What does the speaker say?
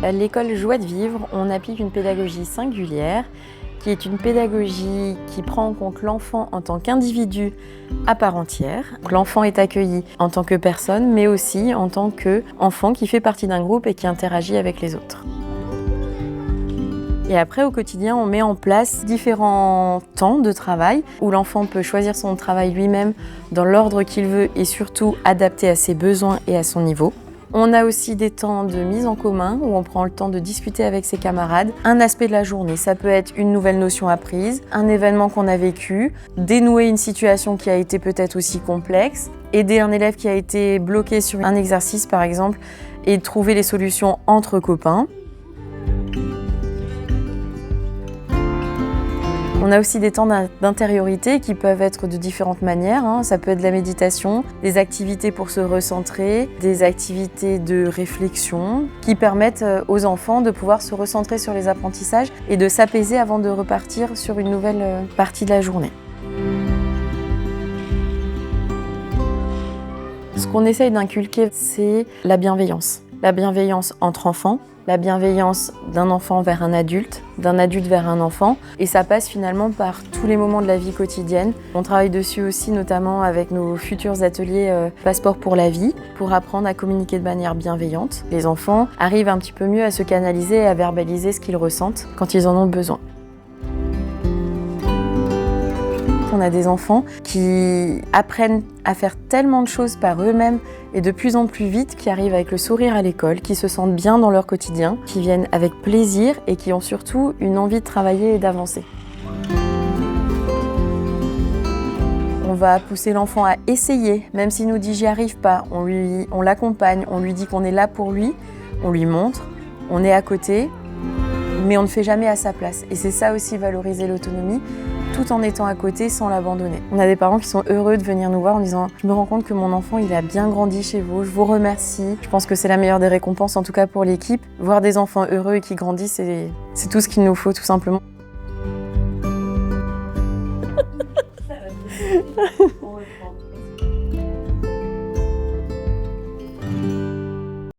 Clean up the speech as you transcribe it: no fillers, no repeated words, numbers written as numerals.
À l'école Joie de vivre, on applique une pédagogie singulière qui est une pédagogie qui prend en compte l'enfant en tant qu'individu à part entière. L'enfant est accueilli en tant que personne, mais aussi en tant qu'enfant qui fait partie d'un groupe et qui interagit avec les autres. Et après, au quotidien, on met en place différents temps de travail où l'enfant peut choisir son travail lui-même dans l'ordre qu'il veut et surtout adapté à ses besoins et à son niveau. On a aussi des temps de mise en commun où on prend le temps de discuter avec ses camarades. Un aspect de la journée, ça peut être une nouvelle notion apprise, un événement qu'on a vécu, dénouer une situation qui a été peut-être aussi complexe, aider un élève qui a été bloqué sur un exercice par exemple et trouver les solutions entre copains. On a aussi des temps d'intériorité qui peuvent être de différentes manières. Ça peut être de la méditation, des activités pour se recentrer, des activités de réflexion qui permettent aux enfants de pouvoir se recentrer sur les apprentissages et de s'apaiser avant de repartir sur une nouvelle partie de la journée. Ce qu'on essaye d'inculquer, c'est la bienveillance. La bienveillance entre enfants, la bienveillance d'un enfant vers un adulte, d'un adulte vers un enfant. Et ça passe finalement par tous les moments de la vie quotidienne. On travaille dessus aussi notamment avec nos futurs ateliers Passeport pour la vie, pour apprendre à communiquer de manière bienveillante. Les enfants arrivent un petit peu mieux à se canaliser et à verbaliser ce qu'ils ressentent quand ils en ont besoin. On a des enfants qui apprennent à faire tellement de choses par eux-mêmes et de plus en plus vite, qui arrivent avec le sourire à l'école, qui se sentent bien dans leur quotidien, qui viennent avec plaisir et qui ont surtout une envie de travailler et d'avancer. On va pousser l'enfant à essayer, même s'il nous dit « j'y arrive pas », on l'accompagne, on lui dit qu'on est là pour lui, on lui montre, on est à côté, mais on ne fait jamais à sa place. Et c'est ça aussi, valoriser l'autonomie, tout en étant à côté sans l'abandonner. On a des parents qui sont heureux de venir nous voir en disant « je me rends compte que mon enfant il a bien grandi chez vous, je vous remercie ». Je pense que c'est la meilleure des récompenses, en tout cas pour l'équipe. Voir des enfants heureux et qui grandissent, c'est tout ce qu'il nous faut tout simplement.